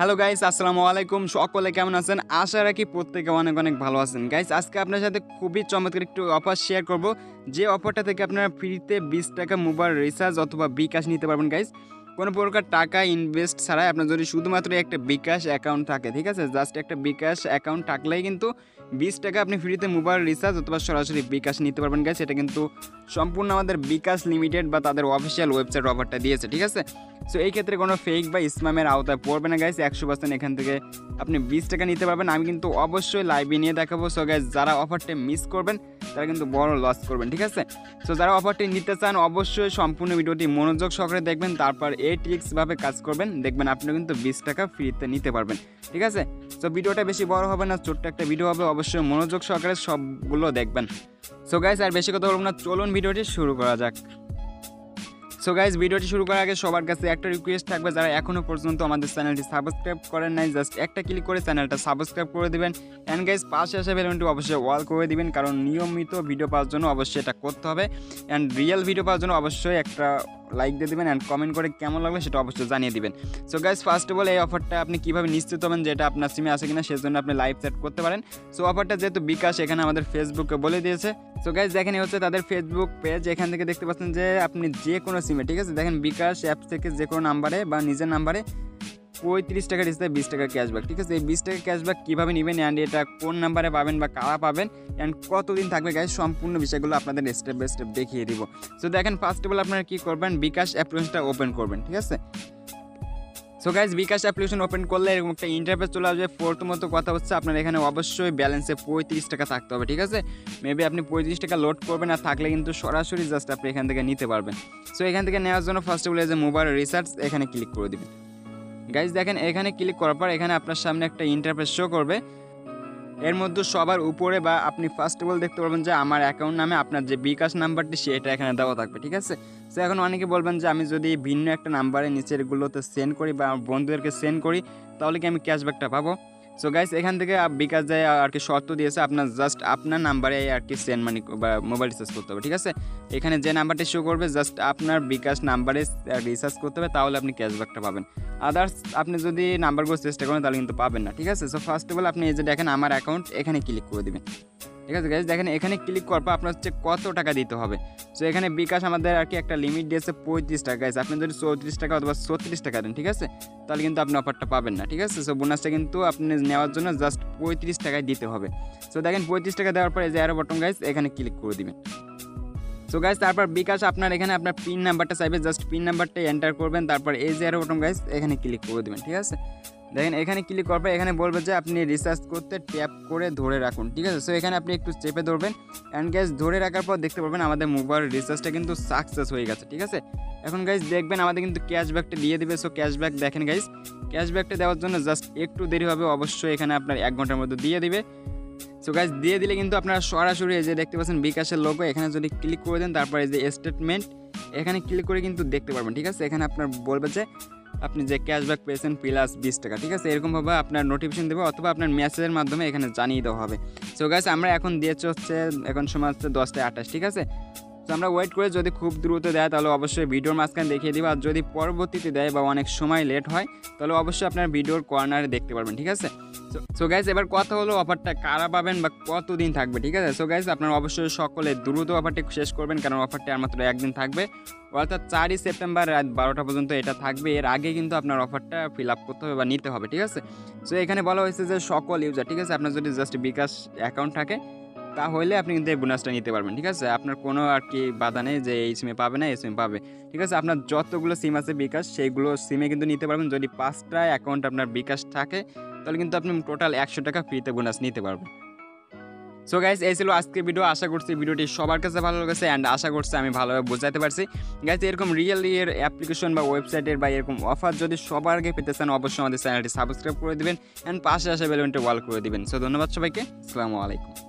Hello guys, আসসালামু আলাইকুম। সকলে কেমন আছেন? আশা রাখি প্রত্যেকে অনেক অনেক ভালো আছেন। গাইস, আজকে আপনার সাথে খুবই চমৎকার একটু অফার শেয়ার করব, যে অফারটা থেকে আপনারা ফ্রিতে 20 টাকা মোবাইল রিচার্জ অথবা বিকাশ নিতে পারবেন। গাইস, কোনো প্রকার টাকা ইনভেস্ট ছাড়াই আপনার যদি শুধুমাত্র একটা বিকাশ অ্যাকাউন্ট থাকে, ঠিক আছে, জাস্ট একটা বিকাশ অ্যাকাউন্ট থাকলেই কিন্তু 20 টাকা আপনি ফ্রিতে মোবাইল রিচার্জ অথবা সরাসরি বিকাশ নিতে পারবেন। গাইস, এটা কিন্তু সম্পূর্ণ আমাদের বিকাশ লিমিটেড বা তাদের অফিসিয়াল ওয়েবসাইট অফারটা দিয়েছে, ঠিক আছে। সো এই ক্ষেত্রে কোনো ফেক বা স্প্যামের আওতায় পড়বে না গাইস। 100% এখান থেকে আপনি 20 টাকা নিতে পারবেন। আমি কিন্তু অবশ্যই লাইভে নিয়ে দেখাবো। সো গাইস, যারা অফারটা মিস করবেন তারা কিন্তু বড় লস করবেন, ঠিক আছে। সো যারা অফারটি নিতে চান অবশ্যই সম্পূর্ণ ভিডিওটি মনোযোগ সহকারে দেখবেন, তারপর এই ট্রিক্সভাবে কাজ করবেন, দেখবেন আপনি কিন্তু 20 টাকা ফ্রিতে নিতে পারবেন, ঠিক আছে। সো ভিডিওটা বেশি বড় হবে না, ছোট্ট একটা ভিডিও হবে, অবশ্যই মনোযোগ সহকারে সবগুলো দেখবেন। সো গাইস, আর বেশি কথা বলবো না, চলুন ভিডিওটি শুরু করা যাক। সো গাইজ, ভিডিওটি শুরু করার আগে সবার কাছে একটা রিকোয়েস্ট থাকবে, যারা এখনও পর্যন্ত আমাদের চ্যানেলটি সাবস্ক্রাইব করেন নাই, জাস্ট একটা ক্লিক করে চ্যানেলটা সাবস্ক্রাইব করে দিবেন। অ্যান্ড গাইজ, পাশে আসা বেলনটি অবশ্যই অল করে দিবেন, কারণ নিয়মিত ভিডিও পাওয়ার জন্য অবশ্যই এটা করতে হবে। অ্যান্ড রিয়েল ভিডিও পাওয়ার জন্য অবশ্যই একটা লাইক দিয়ে দেবেন অ্যান্ড কমেন্ট করে কেমন লাগবে সেটা অবশ্যই জানিয়ে দিবেন। So guys, first of all এই অফারটা আপনি কীভাবে নিশ্চিত হবেন যে এটা আপনার সিমে আছে কিনা, সেজন্য আপনি লাইভ চ্যাট করতে পারেন। সো অফারটা যেহেতু বিকাশ এখানে আমাদের ফেসবুকে বলে দিয়েছে। সো গাইজ, দেখেন হচ্ছে তাদের ফেসবুক পেজ, এখান থেকে দেখতে পাচ্ছেন যে আপনি যে কোনো সিমে, ঠিক আছে, দেখেন বিকাশ অ্যাপ থেকে যে কোনো নাম্বারে বা নিজের নাম্বারে 35 টাকা রিচার্জ 20 টাকা ক্যাশব্যাক, ঠিক আছে। এই 20 টাকা ক্যাশব্যাক কীভাবে নেবেন অ্যান্ড এটা কোন নাম্বারে পাবেন বা কারা পাবেন অ্যান্ড কতদিন থাকবে গাইজ, সম্পূর্ণ বিষয়গুলো আপনাদের স্টেপ বাই স্টেপ দেখিয়ে দিব। সো দেখেন, ফার্স্ট অফ অল আপনারা কী করবেন, বিকাশ অ্যাপ্লিকেশনটা ওপেন করবেন, ঠিক আছে। সো গাইজ, বিকাশ অ্যাপ্লিকেশন ওপেন করলে এরকম একটা ইন্টারফেস চলে আসবে। প্রথমত কথা হচ্ছে আপনার এখানে অবশ্যই ব্যালেন্সে 35 টাকা থাকতে হবে, ঠিক আছে। মেবি আপনি 35 টাকা লোড করবেন, আর থাকলে কিন্তু সরাসরি জাস্ট আপনি এখান থেকে নিতে পারবেন। সো এখান থেকে নেওয়ার জন্য ফার্স্ট অফ অল যে মোবাইল রিচার্জ এখানে ক্লিক করে দিবেন। গাইজ দেখেন, এখানে ক্লিক করার পর এখানে আপনার সামনে একটা ইন্টারফেস শো করবে। এর মধ্যে সবার উপরে বা আপনি ফার্স্ট অফ অল দেখতে পারবেন যে আমার অ্যাকাউন্ট নামে আপনার যে বিকাশ নাম্বারটি সেটা এখানে দেওয়া থাকবে, ঠিক আছে। সো এখন অনেকে বলবেন যে আমি যদি ভিন্ন একটা নাম্বারে নিচেরগুলোতে সেন্ড করি বা বন্ধুদেরকে সেন্ড করি তাহলে কি আমি ক্যাশব্যাকটা পাবো? সো গাইস, এখান থেকে বিকাশ যায় আর কি শর্ত দিয়েছে, আপনার জাস্ট আপনার নাম্বারে আর কি সেন্ড মানি বা মোবাইল রিচার্জ করতে হবে, ঠিক আছে। এখানে যে নাম্বারটি শো করবে জাস্ট আপনার বিকাশ নাম্বারে রিচার্জ করতে হবে, তাহলে আপনি ক্যাশব্যাকটা পাবেন। আদার্স আপনি যদি নাম্বারগুলো চেষ্টা করেন তাহলে কিন্তু পাবেন না, ঠিক আছে। সো ফার্স্ট অফ অল আপনি এই যে দেখেন আমার অ্যাকাউন্ট, এখানে ক্লিক করে দেবেন, ঠিক আছে। গাইজ দেখেন, এখানে ক্লিক করার পর আপনার হচ্ছে কত টাকা দিতে হবে। সো এখানে বিকাশ আমাদের আর কি একটা লিমিট দিয়েছে 35 টাকা। গাইজ আপনি যদি 34 টাকা অথবা 36 টাকা দেন, ঠিক আছে, তাহলে কিন্তু আপনি অফারটা পাবেন না, ঠিক আছে। সো বোনাসটা কিন্তু আপনি নেওয়ার জন্য জাস্ট 35 টাকায় দিতে হবে। সো দেখেন 35 টাকা দেওয়ার পরে যে অ্যারো বাটন গাইজ এখানে ক্লিক করে দিবেন। সো গাইজ তারপর বিকাশ আপনার এখানে আপনার পিন নাম্বারটা চাইবে, জাস্ট পিন নাম্বারটা এন্টার করবেন, তারপর এই যে অ্যারো বাটন গাইজ এখানে ক্লিক করে দেবেন, ঠিক আছে। দেখেন এখানে ক্লিক করার পর এখানে বলবে যে আপনি রিচার্জ করতে ট্যাপ করে ধরে রাখুন, ঠিক আছে। সো এখানে আপনি একটু চেপে ধরবেন অ্যান্ড গাইজ ধরে রাখার পর দেখতে পারবেন আমাদের মোবাইল রিচার্জটা কিন্তু সাকসেস হয়ে গেছে, ঠিক আছে। এখন গাইজ দেখবেন আমাদের কিন্তু ক্যাশব্যাকটা দিয়ে দিবে। সো ক্যাশব্যাক দেখেন গাইজ, ক্যাশব্যাকটা দেওয়ার জন্য জাস্ট একটু দেরি হবে, অবশ্যই এখানে আপনার 1 ঘন্টার মধ্যে দিয়ে দিবে। সো গাইজ দিয়ে দিলে কিন্তু আপনারা সরাসরি এই যে দেখতে পাচ্ছেন বিকাশের লোগো, এখানে যদি ক্লিক করে দেন তারপর এই যে স্টেটমেন্ট এখানে ক্লিক করে কিন্তু দেখতে পারবেন, ঠিক আছে। এখানে আপনার বলবে যে আপনি যে ক্যাশব্যাক পেয়েছেন প্লাস 20 টাকা, ঠিক আছে, এরকমভাবে আপনার নোটিফিকেশন দেবে অথবা আপনার মেসেজের মাধ্যমে এখানে জানিয়ে দেওয়া হবে। সো গাইস, আমরা এখন দিয়েছি হচ্ছে এখন সময় হচ্ছে 10টা 28, ঠিক আছে। তো আমরা ওয়েট করে যদি খুব দ্রুত দেয় তাহলে অবশ্যই ভিডিওর মাঝখানে দেখিয়ে দিব, আর যদি পরবর্তীতে দেয় বা অনেক সময় লেট হয় তাহলে অবশ্যই আপনার ভিডিওর কর্নারে দেখতে পারবেন, ঠিক আছে। সো গাইস, এবার কথা হলো অফারটা কারা পাবেন বা কতদিন থাকবে, ঠিক আছে। সো গাইস, আপনারা অবশ্যই সকলে দ্রুত অফারটি শেষ করবেন, কারণ অফারটি আর মাত্র 1 দিন থাকবে, অর্থাৎ 4ই সেপ্টেম্বর রাত 12টা পর্যন্ত এটা থাকবে। এর আগে কিন্তু আপনার অফারটা ফিল আপ করতে হবে বা নিতে হবে, ঠিক আছে। সো এখানে বলা হয়েছে যে সকল ইউজার, ঠিক আছে, আপনার যদি জাস্ট বিকাশ অ্যাকাউন্ট থাকে তাহলে আপনি কিন্তু এই বোনাসটা নিতে পারবেন, ঠিক আছে। আপনার কোনো আর কি বাধা নেই যে এই সিমে পাবে না এই সিমে পাবে, ঠিক আছে। আপনার যতগুলো সিম আছে বিকাশ সেইগুলো সিমে কিন্তু নিতে পারবেন। যদি 5টা অ্যাকাউন্ট আপনার বিকাশ থাকে তাহলে কিন্তু আপনি টোটাল 100 টাকা ফ্রিতে বোনাস নিতে পারবেন। সো গাইজ, এই ছিল আজকের ভিডিও। আশা করছি ভিডিওটি সবার কাছে ভালো লেগেছে অ্যান্ড আশা করছি আমি ভালোভাবে বোঝাতে পারছি। গাইজ এরকম রিয়েলি এর অ্যাপ্লিকেশন বা ওয়েবসাইটের বা এরকম অফার যদি সবার আগে পেতে চান অবশ্যই আমাদের চ্যানেলটি সাবস্ক্রাইব করে দিবেন অ্যান্ড পাশে আসা বেলনটি অল করে দিবেন। সো ধন্যবাদ সবাইকে, আসসালামু আলাইকুম।